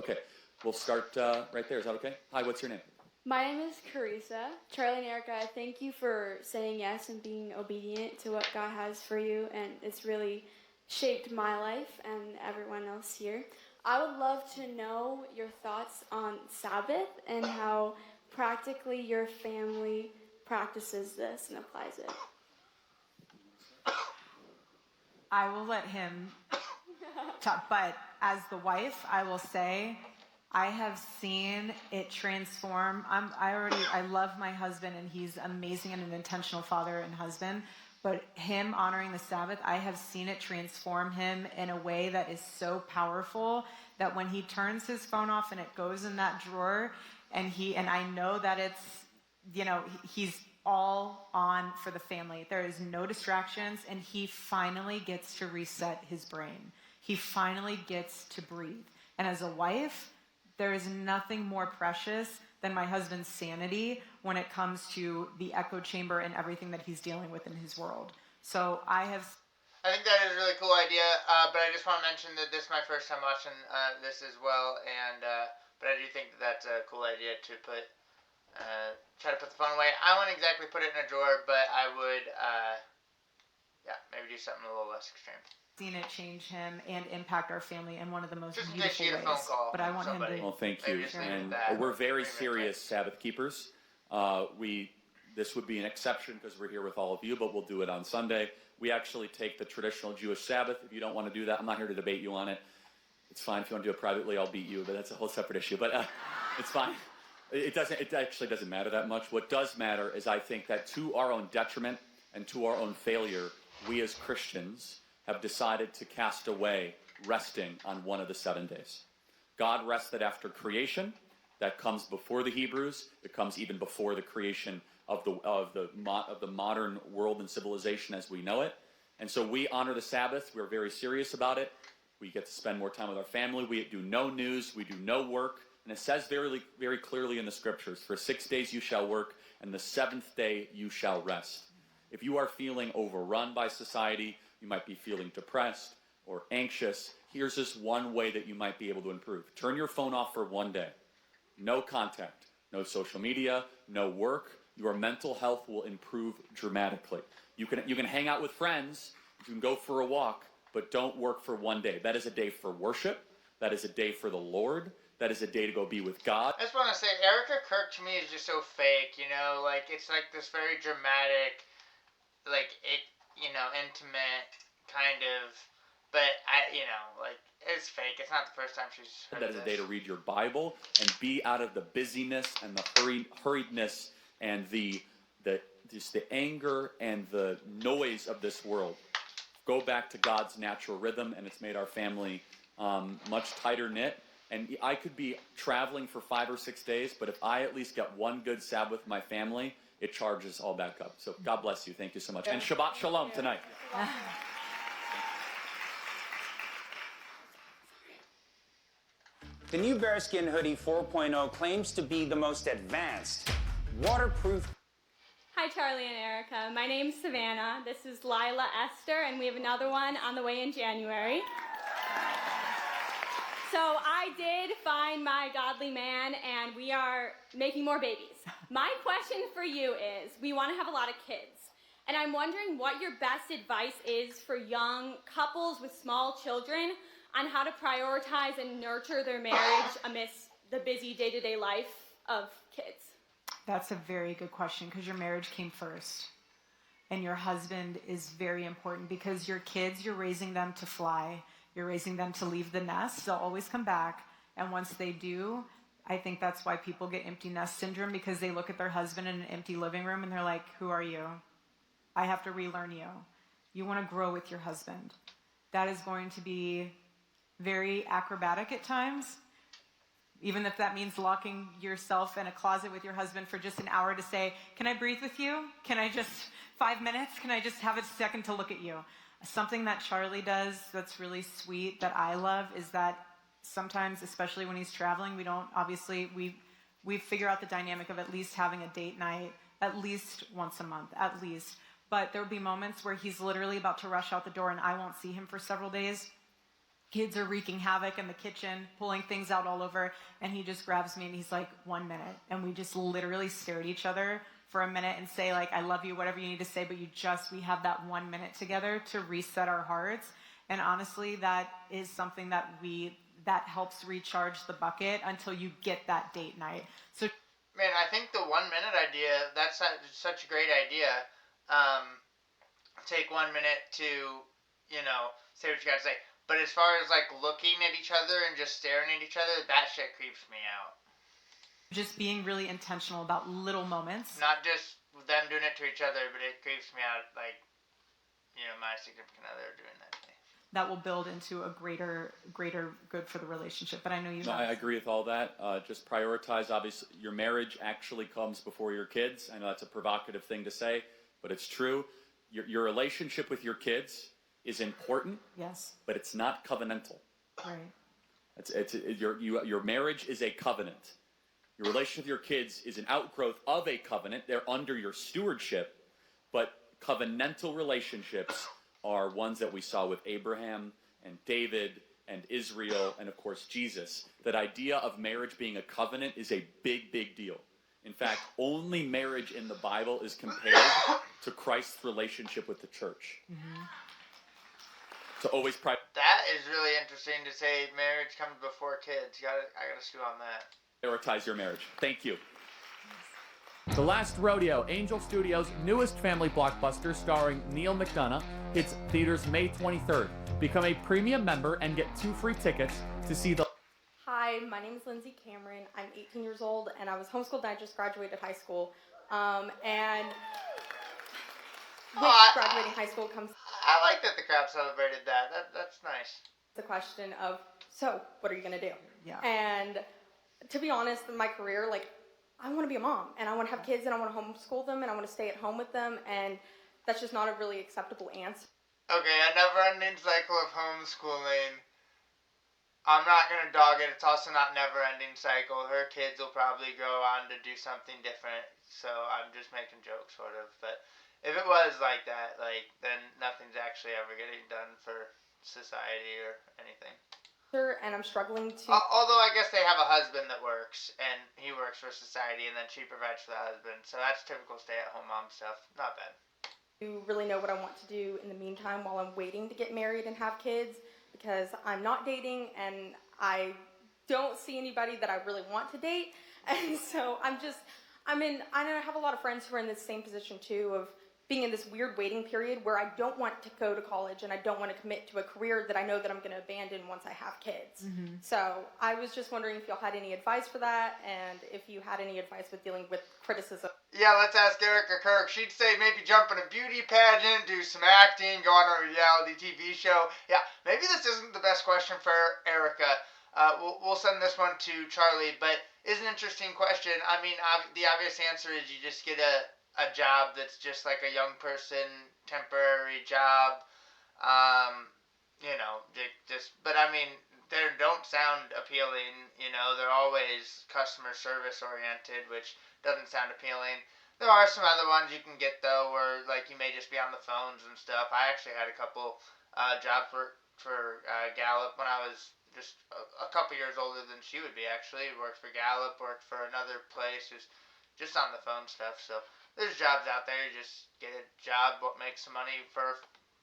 Okay, we'll start right there. Is that okay? Hi, what's your name? My name is Carissa. Charlie and Erica, I thank you for saying yes and being obedient to what God has for you, and it's really shaped my life and everyone else here. I would love to know your thoughts on Sabbath and how practically your family practices this and applies it. I will let him talk, but as the wife, I will say I have seen it transform. I love my husband, and he's amazing and an intentional father and husband. But him honoring the Sabbath, I have seen it transform him in a way that is so powerful that when he turns his phone off and it goes in that drawer, and I know that it's, he's all on for the family. There is no distractions, and he finally gets to reset his brain. He finally gets to breathe. And as a wife, there is nothing more precious than my husband's sanity when it comes to the echo chamber and everything that he's dealing with in his world. So I think that is a really cool idea, but I just want to mention that this is my first time watching this as well, and but I do think that's a cool idea to try to put the phone away. I wouldn't exactly put it in a drawer, but I would, maybe do something a little less extreme. seen it change him and impact our family in one of the most Just beautiful ways. phone call but I want somebody. him to. Well, thank you. And we're very serious Sabbath keepers. This would be an exception because we're here with all of you, but we'll do it on Sunday. We actually take the traditional Jewish Sabbath. If you don't want to do that, I'm not here to debate you on it. It's fine. If you want to do it privately, I'll beat you, but that's a whole separate issue. But it's fine. It actually doesn't matter that much. What does matter is I think that to our own detriment and to our own failure, we as Christians have decided to cast away resting on one of the 7 days. God rested after creation. That comes before the Hebrews. It comes even before the creation of the modern world and civilization as we know it. And so we honor the Sabbath. We're very serious about it. We get to spend more time with our family. We do no news. We do no work. And it says very, very clearly in the scriptures, for 6 days you shall work, and the 7th day you shall rest. If you are feeling overrun by society, you might be feeling depressed or anxious, here's just one way that you might be able to improve. Turn your phone off for 1 day. No contact, no social media, no work. Your mental health will improve dramatically. You can hang out with friends, you can go for a walk, but don't work for 1 day. That is a day for worship. That is a day for the Lord. That is a day to go be with God. I just want to say, Erika Kirk to me is just so fake, like it's like this very dramatic, intimate kind of, but it's fake. It's not the first time she's heard That is a day to read your Bible and be out of the busyness and the hurriedness and the anger and the noise of this world. Go back to God's natural rhythm, and it's made our family much tighter knit. And I could be traveling for 5 or 6 days, but if I at least get one good Sabbath with my family, it charges all back up. So God bless you. Thank you so much. And Shabbat Shalom tonight. The new Bearskin Hoodie 4.0 claims to be the most advanced, waterproof. Hi, Charlie and Erica. My name's Savannah. This is Lila Esther, and we have another one on the way in January. So I did find my godly man, and we are making more babies. My question for you is, we want to have a lot of kids, and I'm wondering what your best advice is for young couples with small children on how to prioritize and nurture their marriage amidst the busy day-to-day life of kids. That's a very good question, because your marriage came first. And your husband is very important, because your kids, you're raising them to fly. You're raising them to leave the nest. They'll always come back. And once they do, I think that's why people get empty nest syndrome, because they look at their husband in an empty living room and they're like, who are you? I have to relearn you. You want to grow with your husband. That is going to be very acrobatic at times, even if that means locking yourself in a closet with your husband for just an hour to say, can I breathe with you? Can I just 5 minutes? Can I just have a second to look at you? Something that Charlie does that's really sweet that I love is that sometimes, especially when he's traveling, we figure out the dynamic of at least having a date night at least once a month, at least. But there'll be moments where he's literally about to rush out the door and I won't see him for several days. Kids are wreaking havoc in the kitchen, pulling things out all over, and he just grabs me and he's like, 1 minute. And we just literally stare at each other for a minute and say, like, I love you, whatever you need to say, but we have that 1 minute together to reset our hearts. And honestly, that is something that helps recharge the bucket until you get that date night. So, man, I think the 1 minute idea, that's such a great idea. Take 1 minute to, say what you gotta say. But as far as, like, looking at each other and just staring at each other, that shit creeps me out. just being really intentional about little moments. Not just them doing it to each other, but it creeps me out, like, my significant other doing that to me. That will build into a greater good for the relationship. But I know you. No, I agree with all that. Just prioritize. Obviously, your marriage actually comes before your kids. I know that's a provocative thing to say, but it's true. Your relationship with your kids is important. Yes. But it's not covenantal. Right. Your marriage is a covenant. Your relationship with your kids is an outgrowth of a covenant. They're under your stewardship, but covenantal relationships are ones that we saw with Abraham and David and Israel and, of course, Jesus. That idea of marriage being a covenant is a big, big deal. In fact, only marriage in the Bible is compared to Christ's relationship with the church. Mm-hmm. So always that is really interesting to say marriage comes before kids. I gotta stew on that. Prioritize your marriage. Thank you. The Last Rodeo, Angel Studios' newest family blockbuster starring Neil McDonough, hits theaters May 23rd. Become a premium member and get 2 free tickets to see the... Hi, my name is Lindsay Cameron. I'm 18 years old, and I was homeschooled, and I just graduated high school. And with graduating high school comes... I like that the crowd celebrated that. That's nice. The question of, so, what are you going to do? Yeah. And to be honest, in my career, like, I want to be a mom, and I want to have kids, and I want to homeschool them, and I want to stay at home with them, and that's just not a really acceptable answer. Okay, a never-ending cycle of homeschooling. I'm not going to dog it. It's also not never-ending cycle. Her kids will probably go on to do something different, so I'm just making jokes, sort of. But if it was like that, then nothing's actually ever getting done for society or anything. And I'm struggling to... Although I guess they have a husband that works, and he works for society, and then she provides for the husband. So that's typical stay-at-home mom stuff. Not bad. To really know what I want to do in the meantime while I'm waiting to get married and have kids, because I'm not dating, and I don't see anybody that I really want to date. And so I have a lot of friends who are in the same position, too, of being in this weird waiting period where I don't want to go to college and I don't want to commit to a career that I know that I'm going to abandon once I have kids. Mm-hmm. So I was just wondering if y'all had any advice for that, and if you had any advice with dealing with criticism. Yeah, let's ask Erika Kirk. She'd say maybe jump in a beauty pageant, do some acting, go on a reality TV show. Yeah, maybe this isn't the best question for Erika. We'll send this one to Charlie, but it's an interesting question. I mean, the obvious answer is you just get a job that's just like a young person, temporary job, but I mean, they don't sound appealing, they're always customer service oriented, which doesn't sound appealing. There are some other ones you can get, though, where, like, you may just be on the phones and stuff. I actually had a couple jobs for Gallup when I was just a couple years older than she would be, actually. Worked for Gallup, worked for another place, just on the phone stuff, so... There's jobs out there, you just get a job, what makes some money for a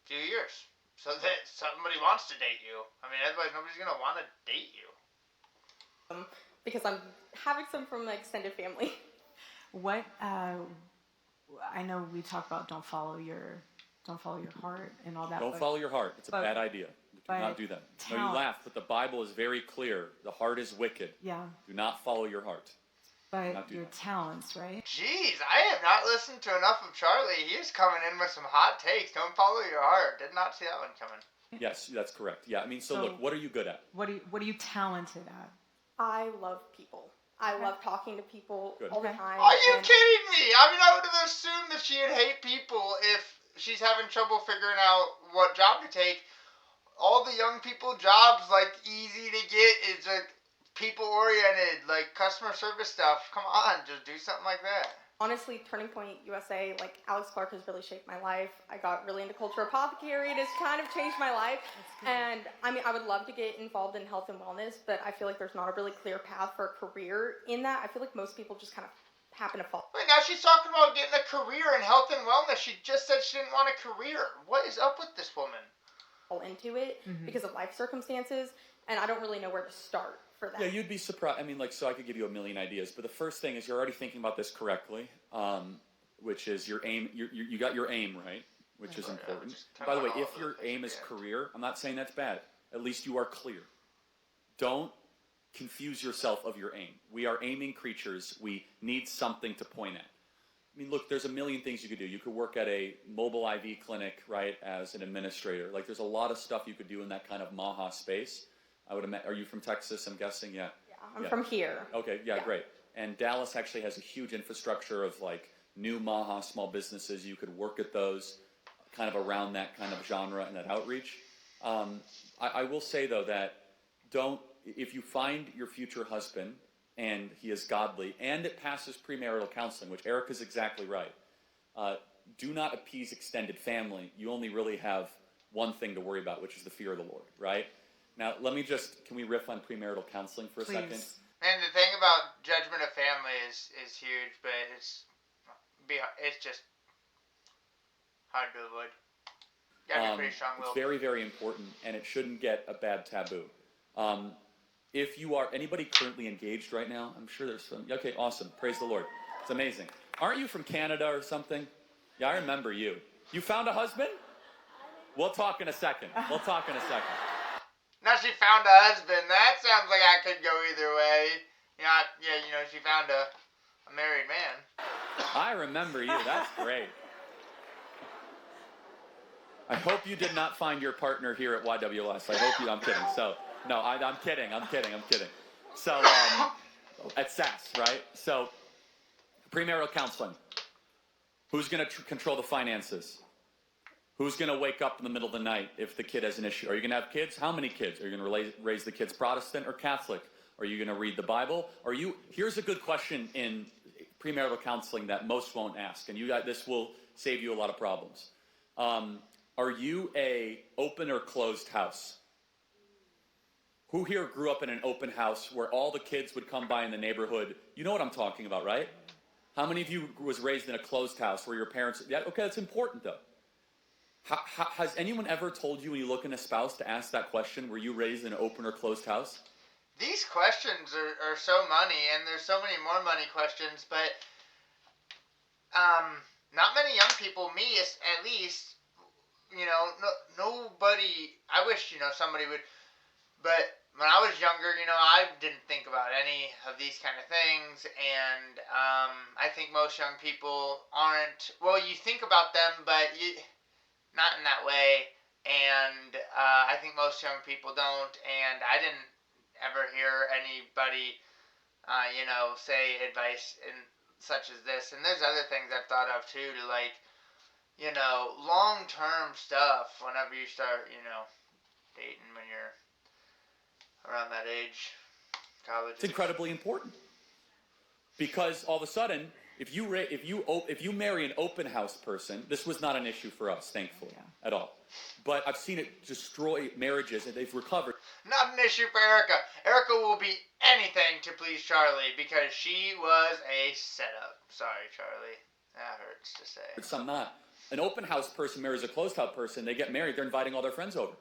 few years. So that somebody wants to date you. I mean, otherwise nobody's going to want to date you. Because I'm having some from my extended family. What, I know we talk about don't follow your heart and all that. Don't follow your heart. It's a bad idea. Do not do that. No, you laugh, but the Bible is very clear. The heart is wicked. Yeah. Do not follow your heart. But your talents, right? Jeez, I have not listened to enough of Charlie. He's coming in with some hot takes. Don't follow your heart. Did not see that one coming. Yes, that's correct. Yeah, I mean, so look, what are you good at? What are you talented at? I love people. I love talking to people all the time. Are you kidding me? I mean, I would have assumed that she'd hate people if she's having trouble figuring out what job to take. All the young people jobs, like, easy to get is, like, people-oriented, like customer service stuff. Come on, just do something like that. honestly, Turning Point USA, like Alex Clark has really shaped my life. I got really into Culture Apothecary. It has kind of changed my life. And I mean, I would love to get involved in health and wellness, but I feel like there's not a really clear path for a career in that. I feel like most people just kind of happen to fall. Wait, now she's talking about getting a career in health and wellness. She just said she didn't want a career. What is up with this woman? Into it because of life circumstances, and I don't really know where to start for that. Yeah, you'd be surprised. I mean, like, so I could give you a million ideas, but the first thing is you're already thinking about this correctly, which is your aim. You got your aim right, which is important. By the way, if your aim is career, I'm not saying that's bad. At least you are clear. Don't confuse yourself of your aim. We are aiming creatures. We need something to point at. I mean, look, there's a million things you could do. You could work at a mobile IV clinic, right, as an administrator. Like, there's a lot of stuff you could do in that kind of Maha space. I would imagine. Are you from Texas? I'm guessing, yeah. Yeah, I'm from here. Okay, yeah, great. And Dallas actually has a huge infrastructure of like new Maha small businesses. You could work at those, kind of around that kind of genre and that outreach. I will say though that if you find your future husband and he is godly, and it passes premarital counseling, which Erika's exactly right. Do not appease extended family. You only really have one thing to worry about, which is the fear of the Lord, right? Now, can we riff on premarital counseling for a second? And the thing about judgment of family is huge, but it's just hard to avoid. You gotta be pretty strong-willed. It's very, very important, and it shouldn't get a bad taboo. If you are anybody currently engaged right now, I'm sure there's some. Okay, awesome. Praise the Lord. It's amazing. Aren't you from Canada or something? Yeah, I remember you. You found a husband? We'll talk in a second. Now she found a husband. That sounds like I could go either way. She found a married man. I remember you. That's great. I hope you did not find your partner here at YWS. I hope you. I'm kidding. So. No, I'm kidding. So, at SAS, right? So, premarital counseling. Who's going to control the finances? Who's going to wake up in the middle of the night if the kid has an issue? Are you going to have kids? How many kids? Are you going to raise the kids Protestant or Catholic? Are you going to read the Bible? Here's a good question in premarital counseling that most won't ask, and this will save you a lot of problems. Are you a open or closed house? Who here grew up in an open house where all the kids would come by in the neighborhood? You know what I'm talking about, right? How many of you was raised in a closed house where your parents... Yeah, okay, that's important, though. Has anyone ever told you when you look in a spouse to ask that question, were you raised in an open or closed house? These questions are so money, and there's so many more money questions, but not many young people, me at least, nobody... I wish, somebody would... But when I was younger, I didn't think about any of these kind of things, and I think most young people aren't. Well, you think about them, but not in that way. And I think most young people don't. And I didn't ever hear anybody, say advice such as this. And there's other things I've thought of too, to long-term stuff. Whenever you start, dating when you're around that age, college. It's incredibly important because all of a sudden, if you marry an open house person, this was not an issue for us, thankfully, at all. But I've seen it destroy marriages, and they've recovered. Not an issue for Erika. Erika will be anything to please Charlie because she was a setup. Sorry, Charlie. That hurts to say. But some not. An open house person marries a closed house person. They get married. They're inviting all their friends over.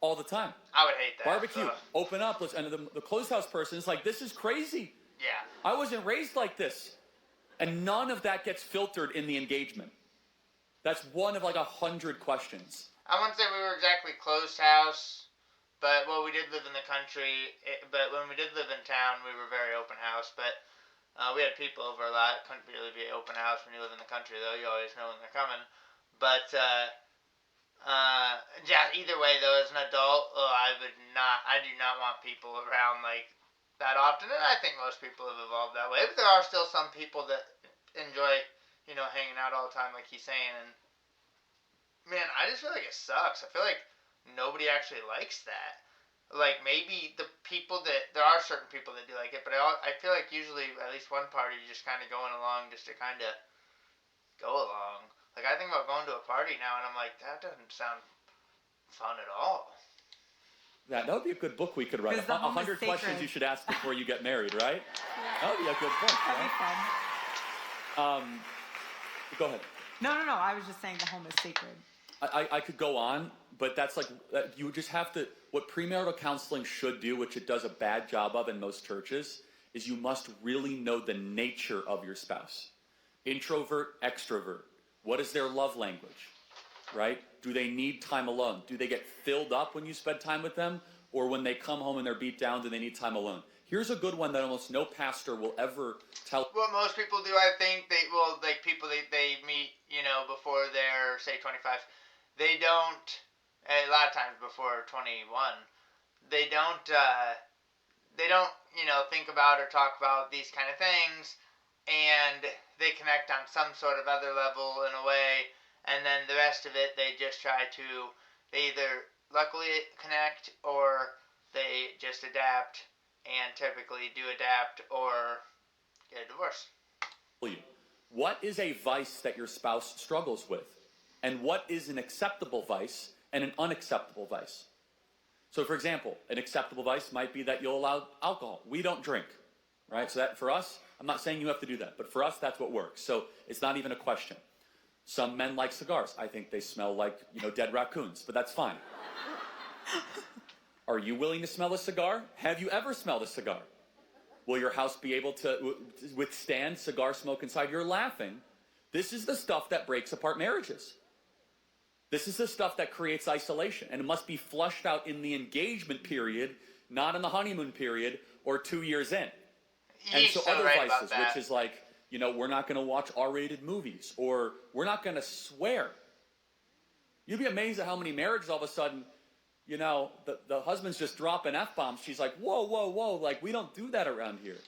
All the time. I would hate that. Barbecue, open up, and the closed house person is like, this is crazy. Yeah. I wasn't raised like this. And none of that gets filtered in the engagement. That's one of like 100 questions. I wouldn't say we were exactly closed house, but we did live in the country. But when we did live in town, we were very open house. But we had people over a lot. Couldn't really be an open house when you live in the country, though. You always know when they're coming. But either way though, as an adult, I do not want people around like that often, and I think most people have evolved that way, but there are still some people that enjoy, hanging out all the time like he's saying, and man, I just feel like it sucks. I feel like nobody actually likes that. like maybe the people that there are certain people that do like it, but I feel like usually at least one party just kind of going along just to kind of go along. Like I think about going to a party now, and I'm like, that doesn't sound fun at all. That would be a good book we could write. 100 questions you should ask before you get married, right? That would be a good book. That'd be fun. Go ahead. No. I was just saying the home is sacred. I could go on, but that's like, you just have to, what premarital counseling should do, which it does a bad job of in most churches, is you must really know the nature of your spouse. Introvert, extrovert. What is their love language, right? Do they need time alone? Do they get filled up when you spend time with them? Or when they come home and they're beat down, do they need time alone? Here's a good one that almost no pastor will ever tell. What most people do, I think, like people they meet, before they're, say, 25, they don't, a lot of times before 21, they don't, think about or talk about these kind of things, and they connect on some sort of other level in a way, and then the rest of it, they just try to, they either luckily connect or they just adapt, and typically do adapt or get a divorce. What is a vice that your spouse struggles with? And what is an acceptable vice and an unacceptable vice? So, for example, an acceptable vice might be that you'll allow alcohol. We don't drink, right? So that for us, I'm not saying you have to do that, but for us, that's what works. So it's not even a question. Some men like cigars. I think they smell like, dead raccoons, but that's fine. Are you willing to smell a cigar? Have you ever smelled a cigar? Will your house be able to withstand cigar smoke inside? You're laughing. This is the stuff that breaks apart marriages. This is the stuff that creates isolation, and it must be flushed out in the engagement period, not in the honeymoon period or 2 years in. And so other vices, which is like, we're not going to watch R-rated movies, or we're not going to swear. You'd be amazed at how many marriages all of a sudden, the husband's just dropping F-bombs. She's like, whoa, like, we don't do that around here.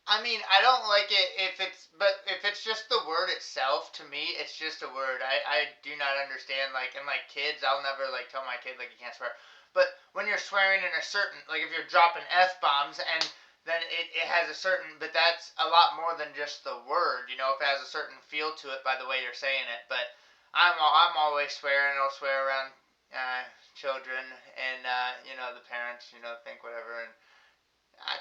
I mean, I don't like it if it's just the word itself, to me, it's just a word. I do not understand, like, and like kids, I'll never like tell my kid, like, you can't swear. But when you're swearing in a certain, like if you're dropping F-bombs, and then it has a certain, but that's a lot more than just the word, if it has a certain feel to it by the way you're saying it. But I'm always swearing, I'll swear around children, and, the parents, think whatever, and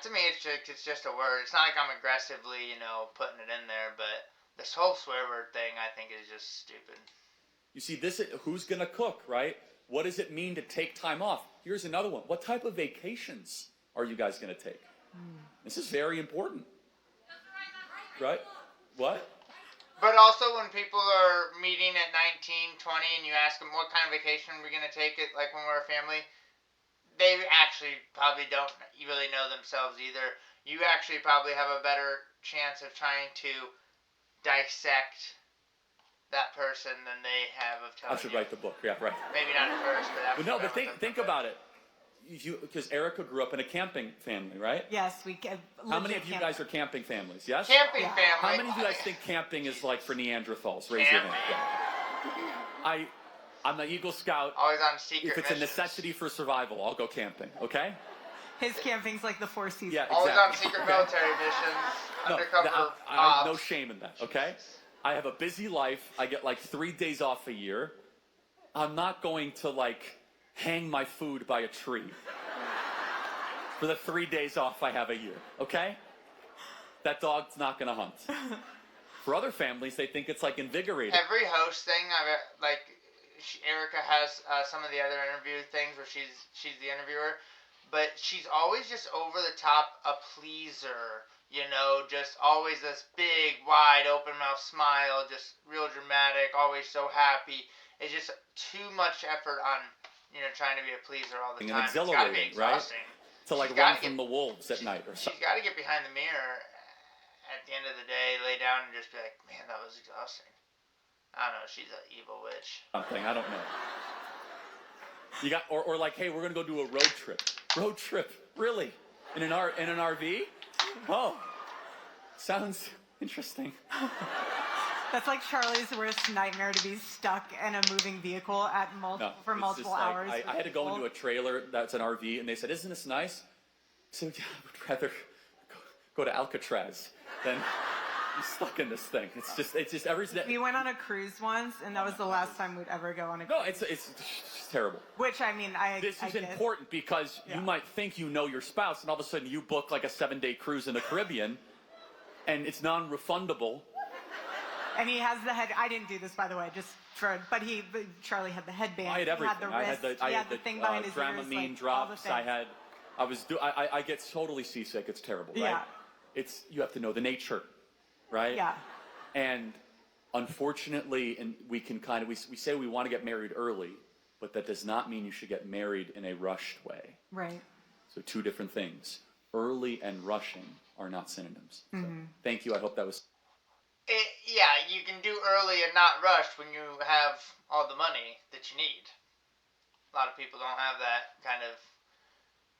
to me, it's just a word. It's not like I'm aggressively, putting it in there, but this whole swear word thing, I think, is just stupid. You see, who's going to cook, right? What does it mean to take time off? Here's another one. What type of vacations are you guys going to take? This is very important. Right? What? But also, when people are meeting at 19, 20, and you ask them what kind of vacation we're going to take it, like when we're a family, they actually probably don't really know themselves either. You actually probably have a better chance of trying to dissect that person than they have of telling you. I should write the book. Yeah, right. Maybe not at first, but after. No, but think about it. Because Erika grew up in a camping family, right? Yes, we can. How many of you guys are camping families? Yes? Camping family. How many of you guys think camping is like for Neanderthals? Raise your hand. Yeah. I'm an Eagle Scout. Always on secret If it's missions. a necessity for survival, I'll go camping, okay? His camping's like the Four Seasons. Yeah, Always on exactly. secret military missions. Undercover. I have no shame in that, okay? I have a busy life. I get like 3 days off a year. I'm not going to like hang my food by a tree for the 3 days off I have a year, okay? That dog's not going to hunt. For other families, they think it's like invigorating. Every host thing, Erika has some of the other interview things where she's the interviewer, but she's always just over the top a pleaser, just always this big, wide, open mouth smile, just real dramatic, always so happy. It's just too much effort on, trying to be a pleaser all the time. And exhilarating, right? To like run from the wolves at night or something. She's got to get behind the mirror at the end of the day, lay down and just be like, man, that was exhausting. I don't know, she's an evil witch. Something, I don't know. You got, or like, hey, we're gonna go do a road trip. Road trip, really? In an RV? Oh, sounds interesting. That's like Charlie's worst nightmare, to be stuck in a moving vehicle at for it's multiple just like, hours. I had to go into a trailer that's an RV, and they said, "Isn't this nice?" I said, "Yeah, I would rather go to Alcatraz than be stuck in this thing." It's just everything. We went on a cruise once, and that was the last time we'd ever go on a cruise. No, it's terrible. Which, I mean, This is get. important because you might think you know your spouse, and all of a sudden you book like a 7-day cruise in the Caribbean, and it's non-refundable. And he has the head. I didn't do this, by the way, but Charlie had the headband. I had everything. He had the wrist. I had the thing behind his ears. Dramamine drops. I get totally seasick. It's terrible, right? Yeah. You have to know the nature, right? Yeah. And unfortunately, and we say we want to get married early, but that does not mean you should get married in a rushed way. Right. So 2 different things. Early and rushing are not synonyms. So, thank you. I hope that was. Yeah, you can do early and not rushed when you have all the money that you need. A lot of people don't have that kind of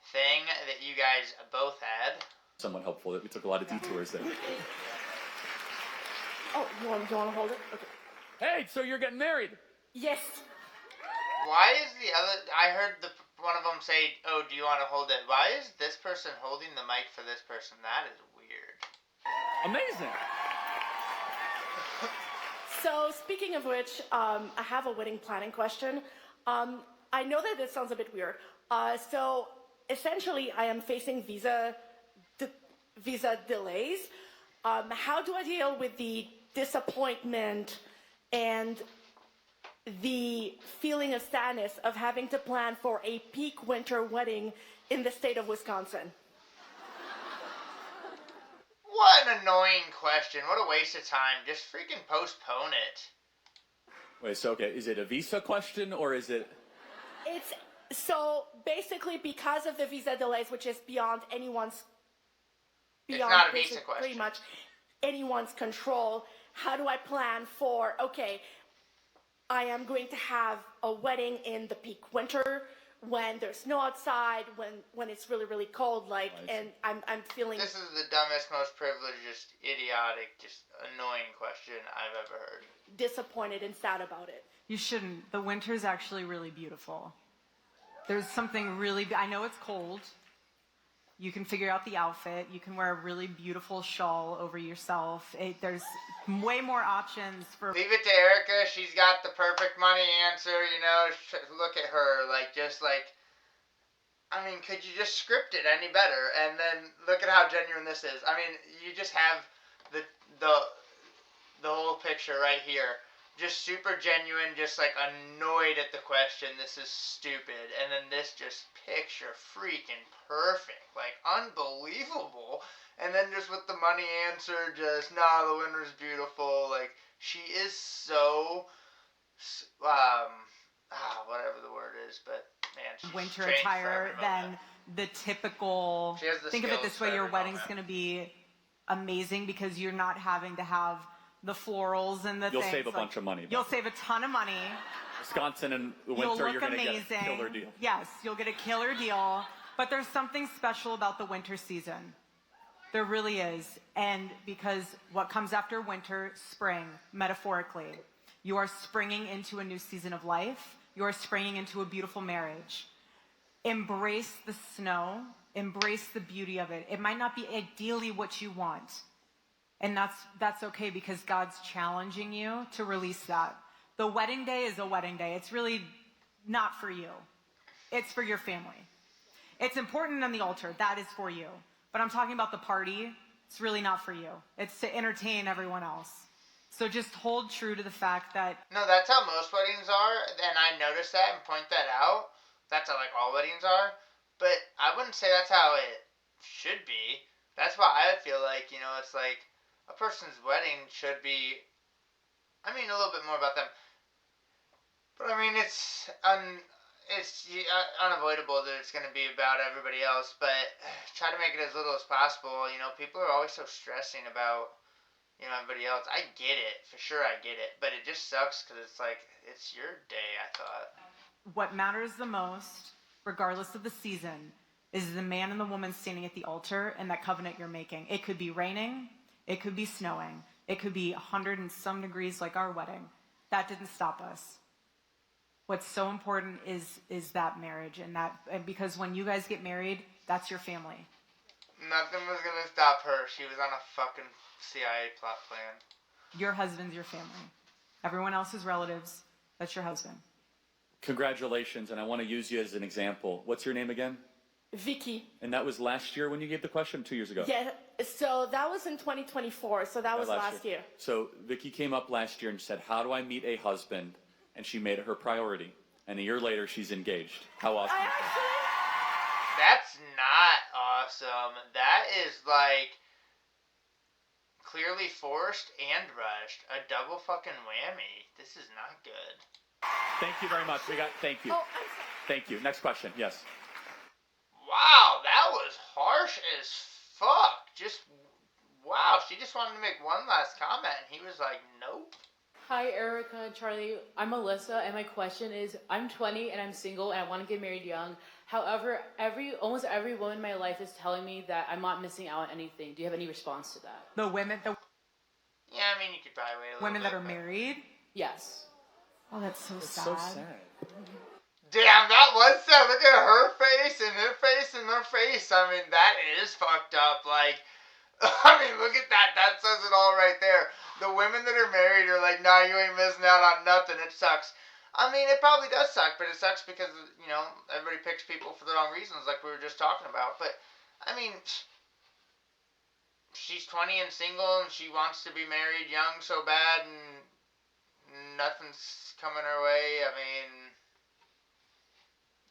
thing that you guys both had. Somewhat helpful that we took a lot of detours there. Oh, you want to hold it? Okay. Hey, so you're getting married? Yes. Why is I heard one of them say, "Oh, do you want to hold it?" Why is this person holding the mic for this person? That is weird. Amazing. So, speaking of which, I have a wedding planning question. I know that this sounds a bit weird. So, essentially, I am facing visa delays. How do I deal with the disappointment and the feeling of sadness of having to plan for a peak winter wedding in the state of Wisconsin? What an annoying question. What a waste of time. Just freaking postpone it. Wait, so okay, is it a visa question or is it? It's so basically because of the visa delays, which is beyond it's not a visa question. Pretty much anyone's control. How do I plan for? Okay, I am going to have a wedding in the peak winter when there's snow outside, when it's really, really cold, and I'm feeling. This is the dumbest, most privileged, just idiotic, just annoying question I've ever heard. Disappointed and sad about it. You shouldn't. The winter's actually really beautiful. There's something really. I know it's cold. You can figure out the outfit. You can wear a really beautiful shawl over yourself. There's way more options for. Leave it to Erika. She's got the perfect money answer. Look at her. I mean, could you just script it any better? And then look at how genuine this is. I mean, you just have the whole picture right here. Just super genuine, just annoyed at the question. This is stupid. And then this just picture freaking perfect. Unbelievable. And then just with the money answer, just, nah, the winter's beautiful. She is so, whatever the word is, but man, she's winter attire than the typical. Think of it this way: your wedding's going to be amazing because you're not having to have the florals and the. You'll save a bunch of money. You'll save a ton of money. Wisconsin in the winter, you're going to get a killer deal. Yes, you'll get a killer deal. But there's something special about the winter season. There really is. And because what comes after winter, spring, metaphorically, you are springing into a new season of life. You are springing into a beautiful marriage. Embrace the snow. Embrace the beauty of it. It might not be ideally what you want. And that's okay because God's challenging you to release that. The wedding day is a wedding day. It's really not for you. It's for your family. It's important on the altar. That is for you. But I'm talking about the party. It's really not for you. It's to entertain everyone else. So just hold true to the fact that... No, that's how most weddings are, and I noticed that and point that out. That's how, all weddings are. But I wouldn't say that's how it should be. That's why I feel like, it's a person's wedding should be... a little bit more about them. But, it's unavoidable that it's going to be about everybody else, but try to make it as little as possible. People are always so stressing about, everybody else. I get it. For sure I get it. But it just sucks because it's it's your day, I thought. What matters the most, regardless of the season, is the man and the woman standing at the altar and that covenant you're making. It could be raining. It could be snowing. It could be 100 and some degrees like our wedding. That didn't stop us. What's so important is that marriage and because when you guys get married, that's your family. Nothing was gonna stop her. She was on a fucking CIA plot plan. Your husband's your family. Everyone else is relatives. That's your husband. Congratulations, and I want to use you as an example. What's your name again? Vicky. And that was last year when you gave the question, 2 years ago? Yeah, so that was in 2024, so that was last year. So Vicky came up last year and said, how do I meet a husband? And she made it her priority. And a year later, she's engaged. How awesome is that? That's not awesome. That is like clearly forced and rushed. A double fucking whammy. This is not good. Thank you very much. Thank you. Oh, I'm sorry. Thank you. Next question. Yes. Wow, that was harsh as fuck. Wow, she just wanted to make one last comment, and he was like, nope. Hi, Erika and Charlie. I'm Melissa, and my question is, I'm 20 and I'm single and I want to get married young. However, almost every woman in my life is telling me that I'm not missing out on anything. Do you have any response to that? The women Yeah, I mean, you could probably wait a little bit. that are married? Yes. Oh, that's so sad. So sad. Damn, that was sad. Look at her face and her face and her face. I mean, that is fucked up. Like, I mean, look at that. That says it all right there. The women that are married are like, nah, you ain't missing out on nothing. It sucks. I mean, it probably does suck, but it sucks because, you know, everybody picks people for the wrong reasons like we were just talking about. But, I mean, she's 20 and single and she wants to be married young so bad and nothing's coming her way. I mean,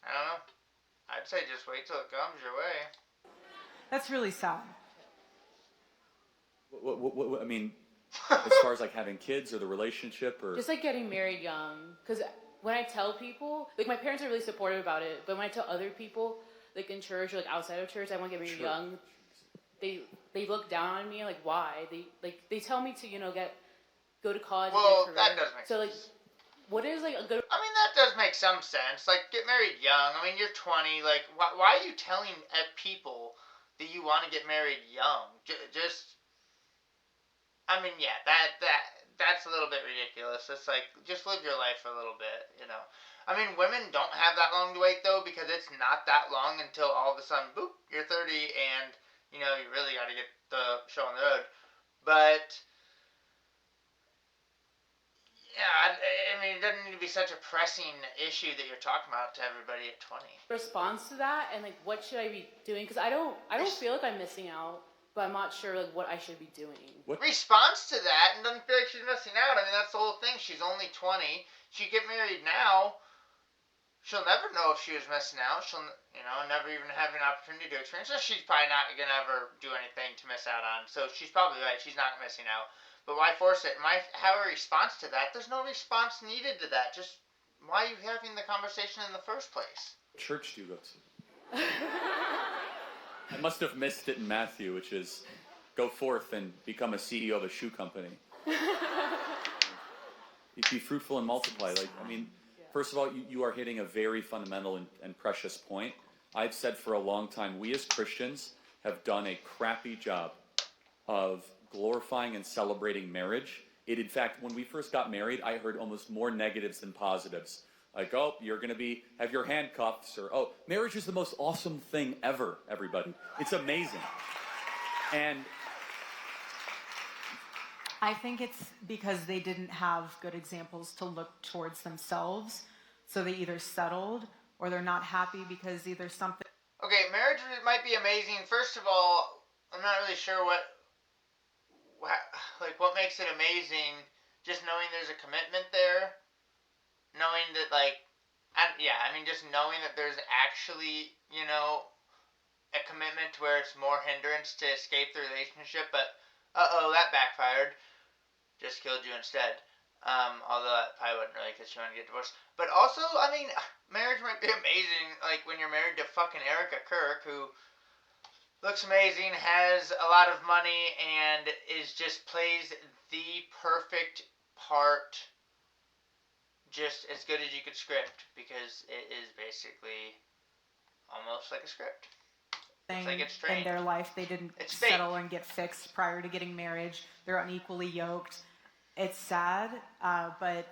I don't know. I'd say just wait till it comes your way. That's really sad. What, I mean, as far as like having kids or the relationship or... Just like getting married young. Because when I tell people, like my parents are really supportive about it, but when I tell other people, like in church or like outside of church, I want to get married young, they look down on me, like why? They tell me to, you know, go to college. Well, that does make sense. So like, what is like a good... I mean, that does make some sense. Like, get married young. I mean, you're 20. Like, why are you telling people that you want to get married young? I mean, yeah, that's a little bit ridiculous. It's like, just live your life for a little bit, you know. I mean, women don't have that long to wait, though, because it's not that long until all of a sudden, boop, you're 30, and, you know, you really got to get the show on the road. But... yeah, I mean, it doesn't need to be such a pressing issue that you're talking about to everybody at 20. Response to that, and like, what should I be doing? Because I don't feel like I'm missing out, but I'm not sure like what I should be doing. What? Response to that, and doesn't feel like she's missing out. I mean, that's the whole thing. She's only 20. She get married now. She'll never know if she was missing out. She'll, you know, never even have an opportunity to experience it. She's probably not gonna ever do anything to miss out on. So she's probably right. She's not missing out. But why force it? Have a response to that. There's no response needed to that. Just why are you having the conversation in the first place? What church do you go to? I must have missed it in Matthew, which is go forth and become a CEO of a shoe company. Be fruitful and multiply. Like, I mean, first of all, you are hitting a very fundamental and precious point. I've said for a long time, we as Christians have done a crappy job of glorifying and celebrating marriage. In fact, when we first got married, I heard almost more negatives than positives. Like, oh, you're going to have your handcuffs, or, oh, marriage is the most awesome thing ever, everybody. It's amazing. And I think it's because they didn't have good examples to look towards themselves. So they either settled or they're not happy because either something... Okay, marriage might be amazing. First of all, I'm not really sure what makes it amazing. Just knowing there's a commitment there. Knowing that, just knowing that there's actually, you know, a commitment to where it's more hindrance to escape the relationship, but, that backfired. Just killed you instead. Although that probably wouldn't really because you want to get divorced. But also, I mean, marriage might be amazing, like, when you're married to fucking Erika Kirk, who looks amazing, has a lot of money, and plays the perfect part just as good as you could script, because it is basically almost like a script. thing like it's in trained. their life they didn't It's fake. settle and get fixed prior to getting married. They're unequally yoked. It's sad, but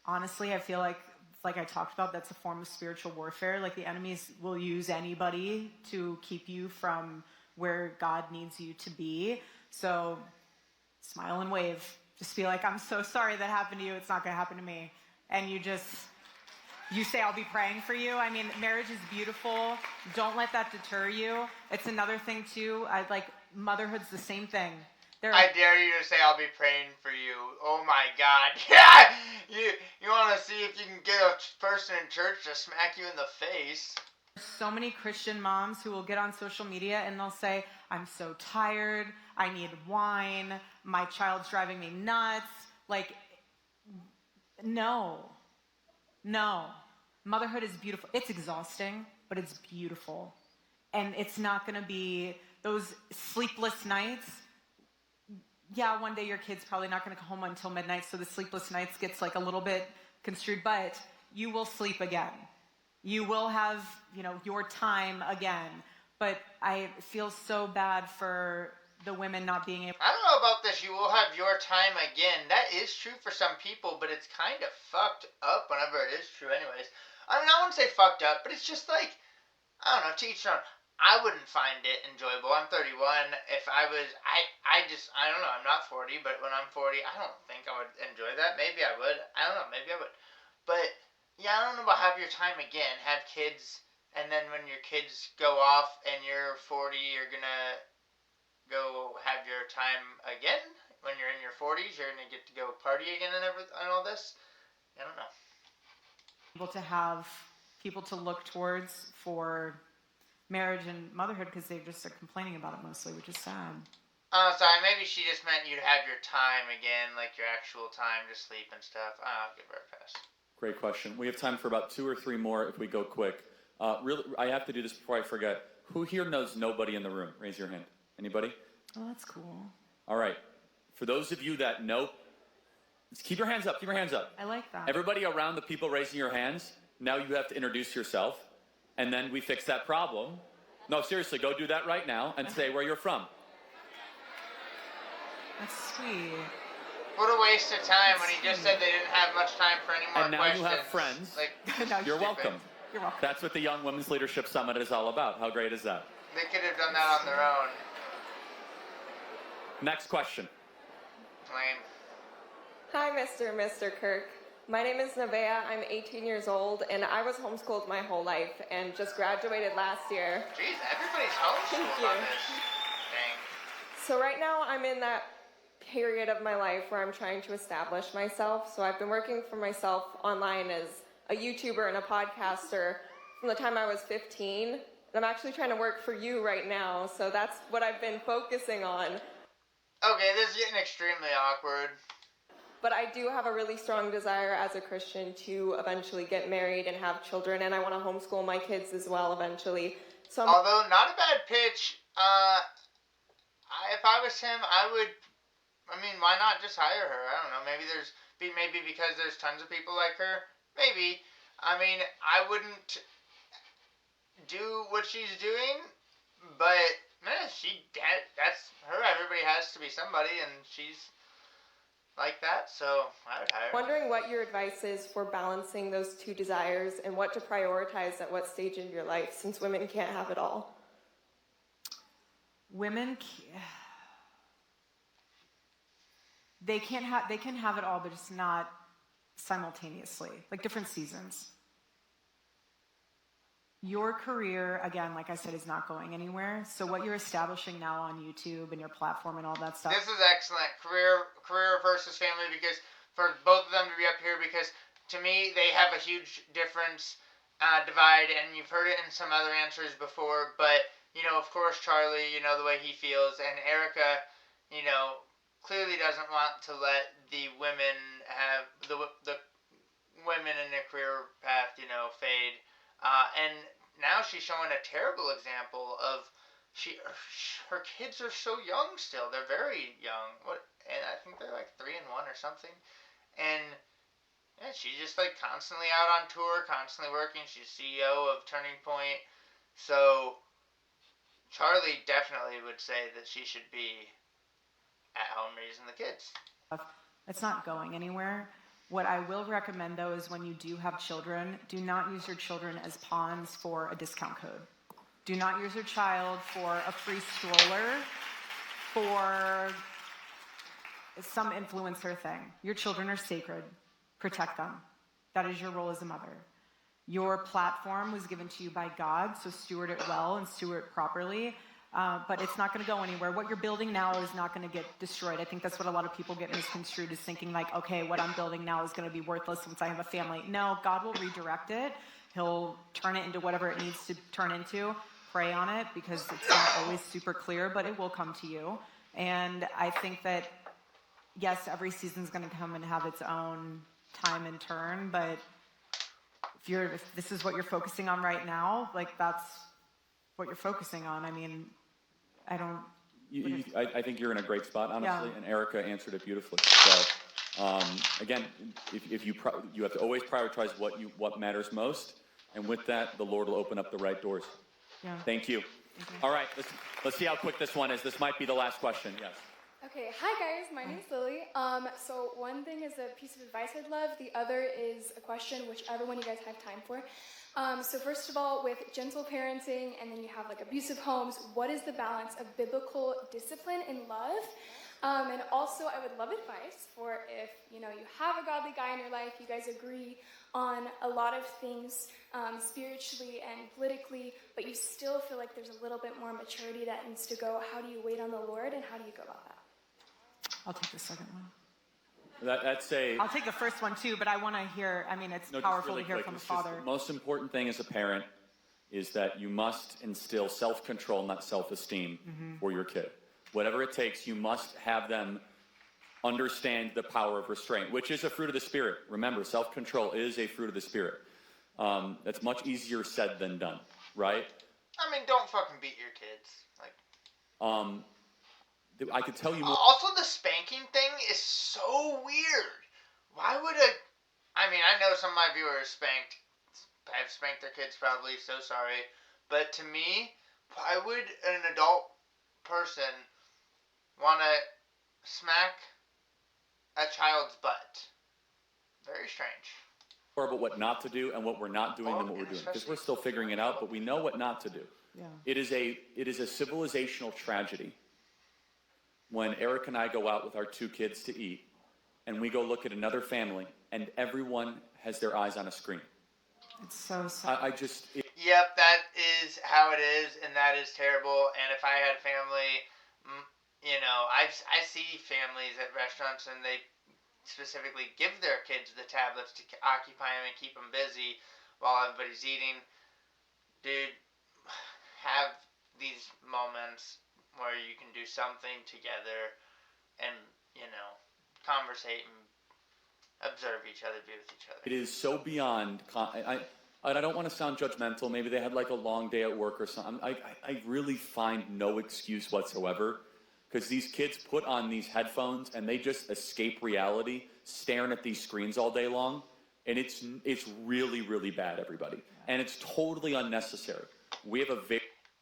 honestly, I feel like I talked about, that's a form of spiritual warfare. Like, the enemies will use anybody to keep you from where God needs you to be. So smile and wave. Just be like, I'm so sorry that happened to you. It's not going to happen to me. And you say, I'll be praying for you. I mean, marriage is beautiful. Don't let that deter you. It's another thing, too. Motherhood's the same thing. I dare you to say I'll be praying for you. Oh my God. Yeah! You want to see if you can get a person in church to smack you in the face. So many Christian moms who will get on social media and they'll say, I'm so tired. I need wine. My child's driving me nuts. Like, no. Motherhood is beautiful. It's exhausting, but it's beautiful. And it's not going to be those sleepless nights. Yeah, one day your kid's probably not going to come home until midnight, so the sleepless nights gets like a little bit construed, but you will sleep again. You will have, your time again. But I feel so bad for the women not being able. I don't know about this. You will have your time again. That is true for some people, but it's kind of fucked up whenever it is true anyways. I mean, I wouldn't say fucked up, but it's just like, I don't know, to each their own. I wouldn't find it enjoyable. I'm 31. If I was, I don't know, I'm not 40, but when I'm 40, I don't think I would enjoy that. Maybe I would. I don't know, maybe I would. But, yeah, I don't know about have your time again, have kids, and then when your kids go off and you're 40, you're gonna go have your time again. When you're in your 40s, you're gonna get to go party again and all this. I don't know. Able to have people to look towards for marriage and motherhood, because they just are complaining about it mostly, which is sad. Oh, sorry. Maybe she just meant you'd have your time again, like your actual time to sleep and stuff. I'll give her a pass. Great question. We have time for about 2 or 3 more if we go quick. Really, I have to do this before I forget. Who here knows nobody in the room? Raise your hand. Anybody? Oh, that's cool. All right. For those of you that know, just keep your hands up. Keep your hands up. I like that. Everybody around the people raising your hands, now you have to introduce yourself, and then we fix that problem. No, seriously, go do that right now and say where you're from. That's sweet. What a waste of time when he just said they didn't have much time for any more And now questions. you have friends. No, You're welcome. You're welcome. That's what the Young Women's Leadership Summit is all about. How great is that? They could have done that on their own. Next question. Lame. Hi, Mr. and Mr. Kirk. My name is Nevaeh. I'm 18 years old, and I was homeschooled my whole life and just graduated last year. Jeez, everybody's homeschooled on this thing. So right now I'm in that period of my life where I'm trying to establish myself. So I've been working for myself online as a YouTuber and a podcaster from the time I was 15. And I'm actually trying to work for you right now. So that's what I've been focusing on. Okay, this is getting extremely awkward. But I do have a really strong desire as a Christian to eventually get married and have children, and I want to homeschool my kids as well eventually. So Although, not a bad pitch. If I was him, why not just hire her? I don't know, maybe because there's tons of people like her. Maybe. I mean, I wouldn't do what she's doing, but, that's her. Everybody has to be somebody, and she's like that, so I would hire her. wondering what your advice is for balancing those two desires and what to prioritize at what stage in your life, since women can't have it all. Women, they can have it all, but just not simultaneously, like different seasons. Your career, again, like I said, is not going anywhere. So what you're establishing now on YouTube and your platform and all that stuff. This is excellent. Career versus family, because for both of them to be up here, because to me, they have a huge difference, divide, and you've heard it in some other answers before, but, of course, Charlie, the way he feels, and Erika, clearly doesn't want to let the women have, the women in their career path, fade. And now she's showing a terrible example of her kids are so young still. They're very young. And I think they're like 3 and 1 or something. And yeah, she's just like constantly out on tour, constantly working. She's CEO of Turning Point. So Charlie definitely would say that she should be at home raising the kids. It's not going anywhere. What I will recommend, though, is when you do have children, do not use your children as pawns for a discount code. Do not use your child for a free stroller, for some influencer thing. Your children are sacred. Protect them. That is your role as a mother. Your platform was given to you by God, so steward it well and steward it properly. But it's not going to go anywhere. What you're building now is not going to get destroyed. I think that's what a lot of people get misconstrued, is thinking like, okay, what I'm building now is going to be worthless once I have a family. No, God will redirect it. He'll turn it into whatever it needs to turn into. Pray on it, because it's not always super clear, but it will come to you. And I think that, yes, every season's going to come and have its own time and turn, but if this is what you're focusing on right now, like, that's what you're focusing on. I mean, I don't... I think you're in a great spot, honestly, Yeah. and Erika answered it beautifully. So, again, if you have to always prioritize what matters most, and with that, the Lord will open up the right doors. Yeah. Thank you. All right, let's see how quick this one is. This might be the last question. Yes. Okay, hi guys, my name's Lily. So one thing is a piece of advice I'd love. The other is a question, whichever one you guys have time for. So first of all, with gentle parenting, and then you have like abusive homes, what is the balance of biblical discipline and love? And also, I would love advice for if you have a godly guy in your life, you guys agree on a lot of things spiritually and politically, but you still feel like there's a little bit more maturity that needs to go. How do you wait on the Lord, and how do you go about that? I'll take the second one. I'll take the first one too, but I want to hear, it's just powerful really to hear quick, from a it's just father. the most important thing as a parent is that you must instill self-control, not self-esteem, for your kid. Whatever it takes, you must have them understand the power of restraint, which is a fruit of the Spirit. Remember, self-control is a fruit of the Spirit. That's much easier said than done, right? I mean, don't fucking beat your kids. I could tell you more. Also, the spanking thing is so weird. Why would I know some of my viewers have spanked their kids probably, so sorry. But to me, why would an adult person want to smack a child's butt? Very strange. More about what not to do and what we're not doing than what we're doing, because we're still figuring it out, but we know what not to do. Yeah. It is a civilizational tragedy when Eric and I go out with our 2 kids to eat, and we go look at another family, and everyone has their eyes on a screen. It's so sad. Yep, that is how it is, and that is terrible. And if I had a family, I see families at restaurants, and they specifically give their kids the tablets to occupy them and keep them busy while everybody's eating. Dude, have these moments where you can do something together and, conversate and observe each other, be with each other. It is so beyond... I don't want to sound judgmental. Maybe they had like a long day at work or something. I really find no excuse whatsoever, because these kids put on these headphones and they just escape reality, staring at these screens all day long, and it's really, really bad, everybody. And it's totally unnecessary. We have It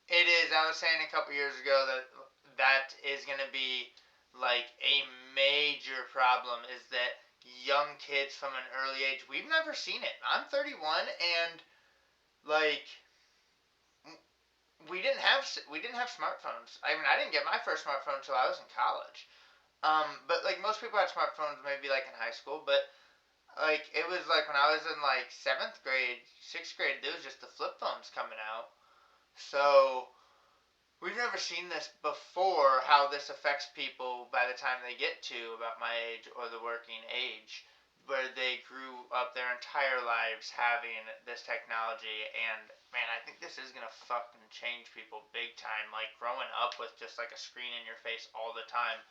is. I was saying a couple years ago that is going to be like a major problem, is that young kids from an early age, we've never seen it. I'm 31, and we didn't have smartphones. I didn't get my first smartphone until I was in college. But most people had smartphones maybe in high school, but it was when I was in 7th grade, 6th grade, there was just the flip phones coming out. So we've never seen this before, how this affects people by the time they get to about my age or the working age, where they grew up their entire lives having this technology. And man, I think this is going to fucking change people big time. Growing up with just a screen in your face all the time.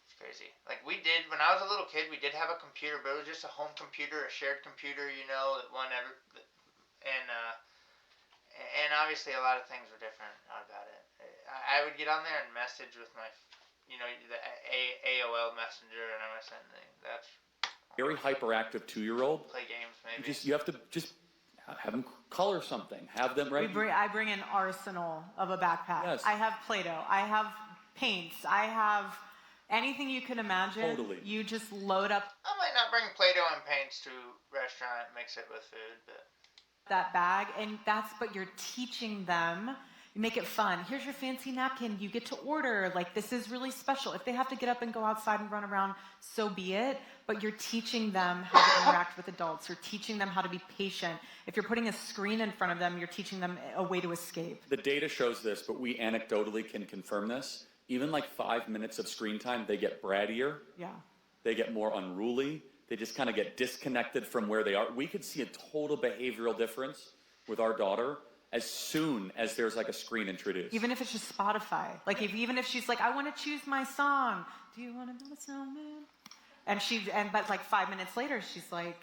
It's crazy. We did, when I was a little kid, we did have a computer, but it was just a home computer, a shared computer, and obviously a lot of things were different about it. I would get on there and message with my, the AOL Messenger and MSN thing. That's very hyperactive 2-year-old. Play games, maybe. You have to just Have them color something. Have them, right? I bring an arsenal of a backpack. Yes. I have Play-Doh. I have paints. I have anything you can imagine. Totally. You just load up I might not bring Play-Doh and paints to restaurant, mix it with food, but that bag, and but you're teaching them. You make it fun. Here's your fancy napkin. You get to order. Like, this is really special. If they have to get up and go outside and run around, so be it. But you're teaching them how to interact with adults. You're teaching them how to be patient. If you're putting a screen in front of them, you're teaching them a way to escape. The data shows this, but we anecdotally can confirm this. Even like 5 minutes of screen time, they get brattier. Yeah. They get more unruly. They just kind of get disconnected from where they are. We could see a total behavioral difference with our daughter as soon as there's like a screen introduced. Even if it's just Spotify. Like, even if she's like, I want to choose my song. Do you want to build a snowman? But like 5 minutes later, she's like,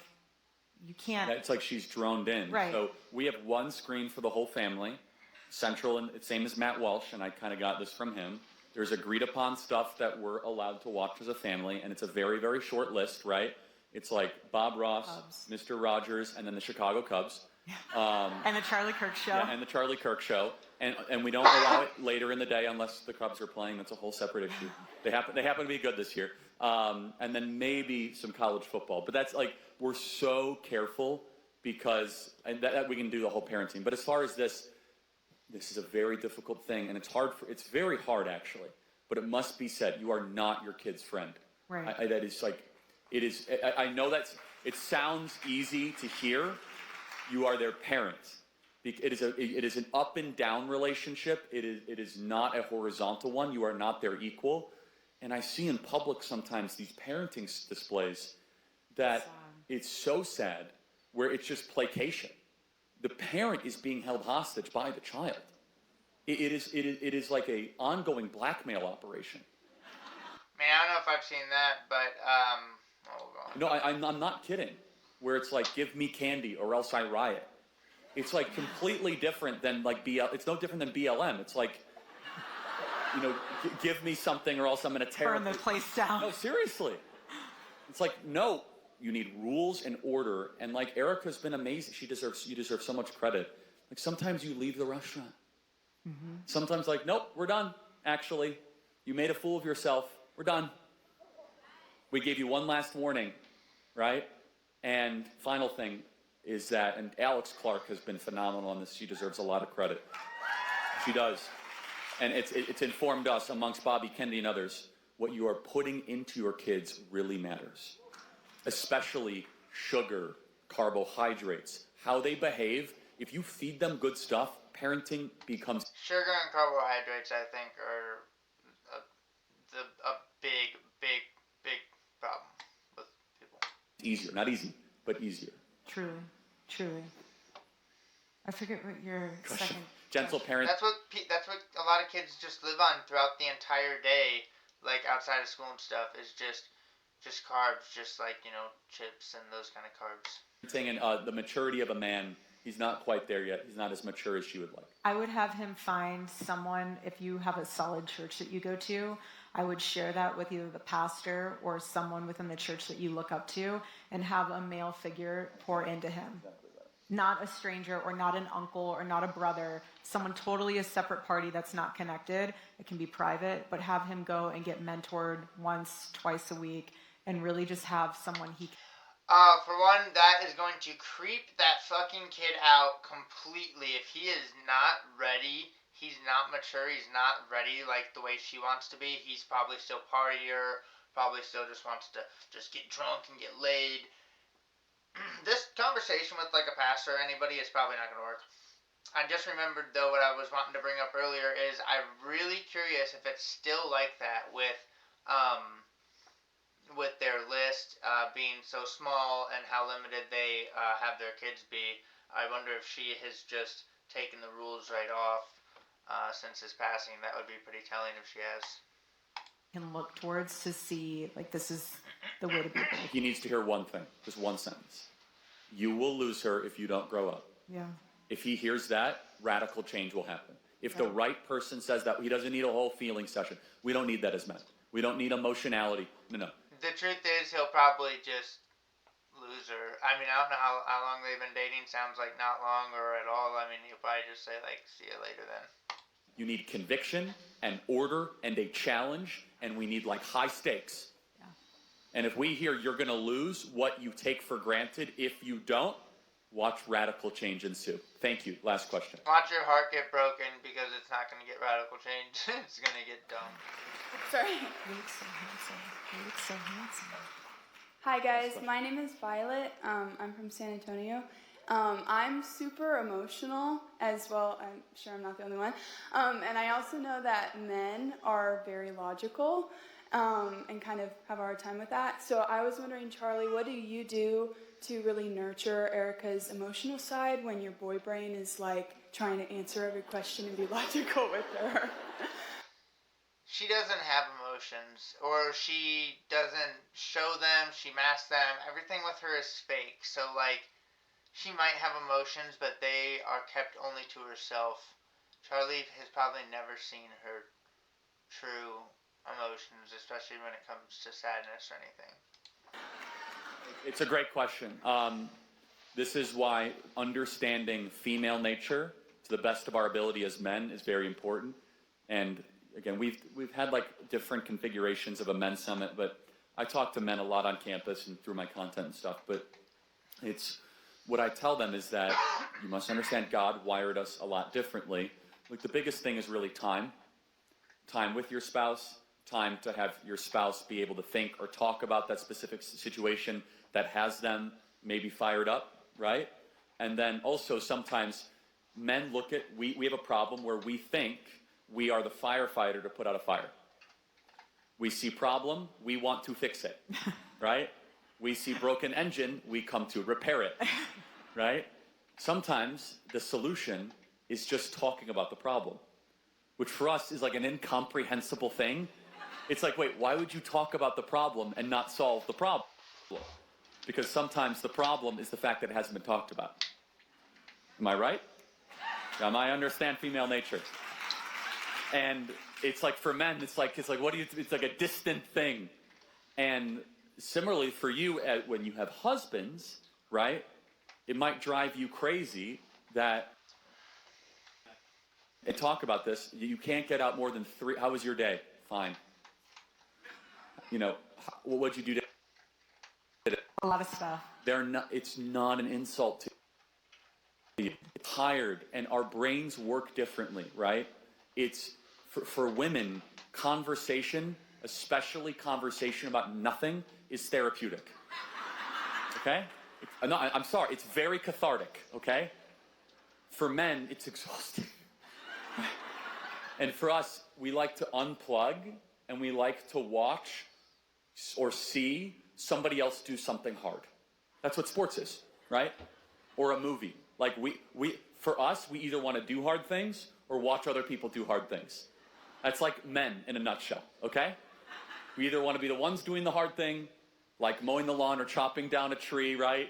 you can't. It's like she's droned in. Right. So we have one screen for the whole family, central, and same as Matt Welsh, and I kind of got this from him. There's agreed upon stuff that we're allowed to watch as a family, and it's a very, very short list, right? It's like Bob Ross, Cubs. Mr. Rogers, and then the Chicago Cubs. And the Charlie Kirk show. Yeah, and the Charlie Kirk show. And we don't allow it later in the day unless the Cubs are playing. That's a whole separate issue. They happen to be good this year. And then maybe some college football. But that's like, we're so careful because that we can do the whole parenting. But as far as this is a very difficult thing, and it's very hard actually. But it must be said, you are not your kid's friend. Right. That is like, it is. I know it sounds easy to hear. You are their parent. It is an up and down relationship. It is not a horizontal one. You are not their equal. And I see in public sometimes these parenting displays that it's so sad, where it's just placation. The parent is being held hostage by the child. It is like a ongoing blackmail operation. man, I don't know if I've seen that, but No, I'm not kidding. Where it's like, give me candy or else I riot. It's like completely different than like it's no different than BLM. It's like, give me something or else I'm going to tear Burn the place down. No, seriously. It's like, no, you need rules and order. And like, Erika's been amazing. You deserve so much credit. Like, sometimes you leave the restaurant. Mm-hmm. Sometimes like, nope, we're done. Actually, you made a fool of yourself. We're done. We gave you one last warning, right? And final thing is that, and Alex Clark has been phenomenal on this. She deserves a lot of credit. She does. And it's informed us, amongst Bobby Kennedy and others, what you are putting into your kids really matters. Especially sugar, carbohydrates, how they behave. If you feed them good stuff, parenting becomes... Sugar and carbohydrates, I think, are a big problem with people. Easier. Not easy, but easier. Truly. I forget what your second... Gentle parent. That's what a lot of kids just live on throughout the entire day, like outside of school and stuff, is just carbs, just like, chips and those kind of carbs. And the maturity of a man, he's not quite there yet. He's not as mature as she would like. I would have him find someone, if you have a solid church that you go to, I would share that with either the pastor or someone within the church that you look up to, and have a male figure pour into him. Not a stranger or not an uncle or not a brother, someone totally a separate party that's not connected. It can be private, but have him go and get mentored once, twice a week, and really just have someone he... For one, that is going to creep that fucking kid out completely. If he is not ready, he's not mature, he's not ready like the way she wants to be, he's probably still partier, probably still just wants to just get drunk and get laid. This conversation with like a pastor or anybody is probably not going to work. I just remembered though what I was wanting to bring up earlier is I'm really curious if it's still like that with their list being so small and how limited they have their kids be. I wonder if she has just taken the rules right off since his passing. That would be pretty telling if she has. Can look towards to see, like, this is the way to be. He needs to hear one thing, just one sentence. You will lose her if you don't grow up. Yeah. If he hears that, radical change will happen. If the right person says that, he doesn't need a whole feeling session. We don't need that as men. We don't need emotionality. No. The truth is, he'll probably just loser. I mean, I don't know how long they've been dating. Sounds like not long or at all. I mean, he'll probably just say, like, see you later then. You need conviction and order and a challenge, and we need, like, high stakes. Yeah. And if we hear you're going to lose what you take for granted if you don't, watch radical change ensue. Thank you. Last question. Watch your heart get broken because it's not going to get radical change. It's going to get dumb. Sorry. You look so handsome. You look so handsome. Hi guys, my name is Violet. I'm from San Antonio. I'm super emotional as well. I'm sure I'm not the only one. And I also know that men are very logical and kind of have a hard time with that. So I was wondering, Charlie, what do you do to really nurture Erika's emotional side when your boy brain is like trying to answer every question and be logical with her? She doesn't have emotions, or she doesn't show them, she masks them. Everything with her is fake. So, like, she might have emotions, but they are kept only to herself. Charlie has probably never seen her true emotions, especially when it comes to sadness or anything. It's a great question. This is why understanding female nature to the best of our ability as men is very important. And again, we've had like different configurations of a men's summit, but I talk to men a lot on campus and through my content and stuff. But it's what I tell them is that you must understand God wired us a lot differently. Like the biggest thing is really time with your spouse, time to have your spouse be able to think or talk about that specific situation that has them maybe fired up, right? And then also sometimes men look at, we have a problem where we think we are the firefighter to put out a fire. We see problem, we want to fix it, right? We see broken engine, we come to repair it, right? Sometimes the solution is just talking about the problem, which for us is like an incomprehensible thing. It's like, wait, why would you talk about the problem and not solve the problem? Because sometimes the problem is the fact that it hasn't been talked about. Am I right? I understand female nature. And it's like for men, it's like what do you? It's like a distant thing. And similarly for you, when you have husbands, right? It might drive you crazy that. And talk about this. You can't get out more than 3. How was your day? Fine. You know, what'd you do today? A lot of stuff. It's not an insult to you. It's tired, and our brains work differently, right? It's for women, conversation, especially conversation about nothing, is therapeutic. Okay? No, I'm sorry. It's very cathartic. Okay? For men, it's exhausting. And for us, we like to unplug, and we like to watch or see somebody else do something hard. That's what sports is, right? Or a movie. Like for us, we either want to do hard things or watch other people do hard things. That's like men in a nutshell, okay? We either want to be the ones doing the hard thing, like mowing the lawn or chopping down a tree, right?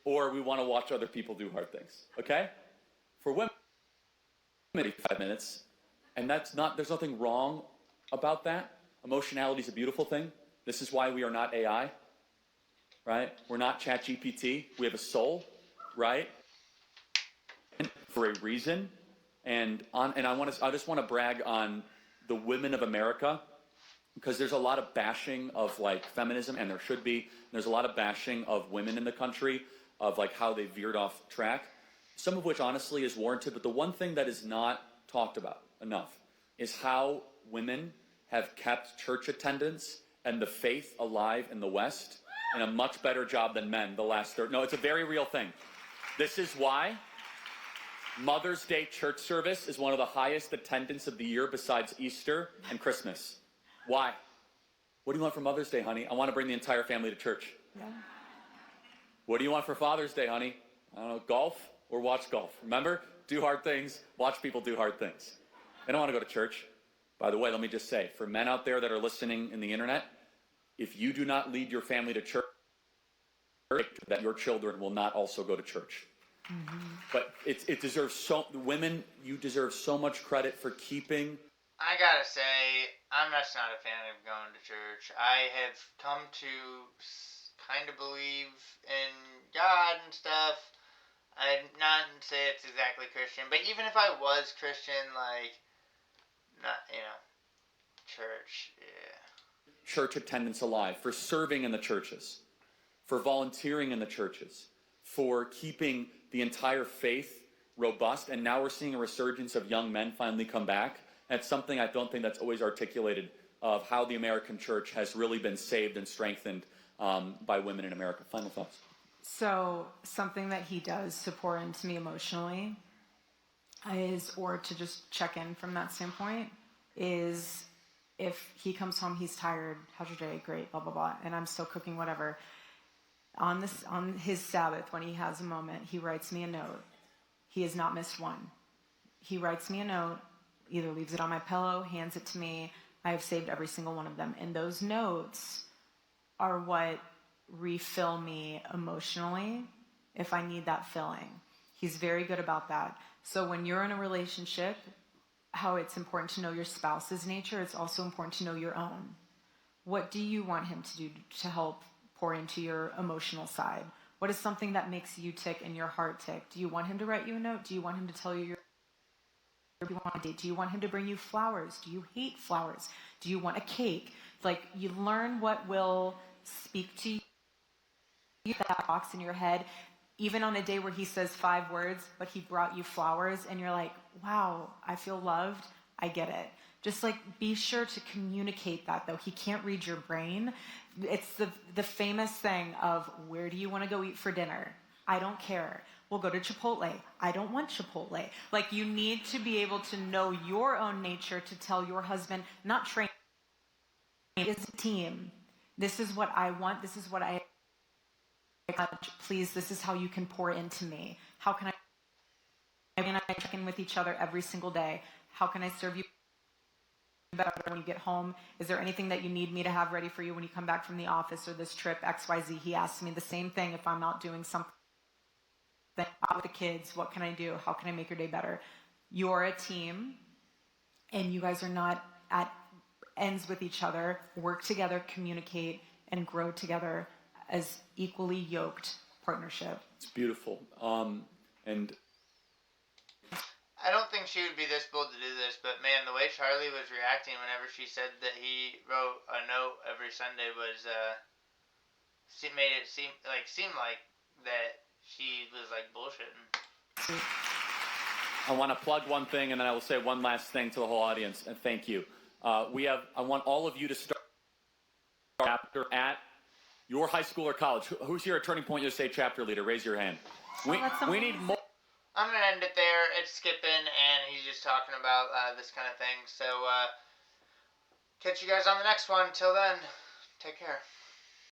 Or we want to watch other people do hard things, okay? For women, 5 minutes, and there's nothing wrong about that. Emotionality is a beautiful thing. This is why we are not AI, right? We're not ChatGPT. We have a soul, right? For a reason. And I just want to brag on the women of America, because there's a lot of bashing of like feminism, and there should be. There's a lot of bashing of women in the country, of like how they veered off track, some of which honestly is warranted. But the one thing that is not talked about enough is how women have kept church attendance and the faith alive in the West in a much better job than men the last 30. No, it's a very real thing. This is why Mother's Day church service is one of the highest attendance of the year besides Easter and Christmas. Why? What do you want for Mother's Day, honey? I want to bring the entire family to church. Yeah. What do you want for Father's Day, honey? I don't know, golf or watch golf. Remember? Do hard things, watch people do hard things. They don't want to go to church. By the way, let me just say, for men out there that are listening in the internet, if you do not lead your family to church, that your children will not also go to church. Mm-hmm. But it deserves women, you deserve so much credit for keeping. I gotta say, I'm just not a fan of going to church. I have come to kind of believe in God and stuff. I'm not say it's exactly Christian, but even if I was Christian, like, not, church, yeah. Church attendance alive, for serving in the churches, for volunteering in the churches, for keeping the entire faith robust. And now we're seeing a resurgence of young men finally come back. That's something I don't think that's always articulated, of how the American church has really been saved and strengthened by women in America. Final thoughts. So something that he does to pour into me emotionally is, or to just check in from that standpoint, is if he comes home, he's tired, how's your day? Great, blah, blah, blah. And I'm still cooking whatever. On his Sabbath, when he has a moment, he writes me a note. He has not missed one. He writes me a note, either leaves it on my pillow, hands it to me. I have saved every single one of them. And those notes are what refill me emotionally if I need that filling. He's very good about that. So when you're in a relationship, how it's important to know your spouse's nature, it's also important to know your own. What do you want him to do to help pour into your emotional side? What is something that makes you tick and your heart tick? Do you want him to write you a note? Do you want him to tell you do you want him to bring you flowers? Do you hate flowers? Do you want a cake? Like, you learn what will speak to you, that box in your head, even on a day where he says 5 words, but he brought you flowers, and you're like, wow, I feel loved. I get it. Just like, be sure to communicate that, though. He can't read your brain. It's the famous thing of, where do you want to go eat for dinner? I don't care. We'll go to Chipotle. I don't want Chipotle. Like, you need to be able to know your own nature to tell your husband, not train, it's a team. This is what I want. This is what I, please, this is how you can pour into me. How can I check in with each other every single day? How can I serve you better when you get home? Is there anything that you need me to have ready for you when you come back from the office or this trip, XYZ? He asks me the same thing if I'm out doing something out with the kids. What can I do? How can I make your day better? You're a team, and you guys are not at ends with each other. Work together, communicate, and grow together as equally yoked partnership. It's beautiful. And I don't think she would be this bold to do this, but man, the way Charlie was reacting whenever she said that he wrote a note every Sunday was made it seem like that she was like bullshitting. I want to plug one thing, and then I will say one last thing to the whole audience, and thank you. I want all of you to start chapter at your high school or college. Who's here at Turning Point USA chapter leader? Raise your hand. We need more. I'm going to end it there. It's Skippin', and he's just talking about this kind of thing. So, catch you guys on the next one. Till then, take care.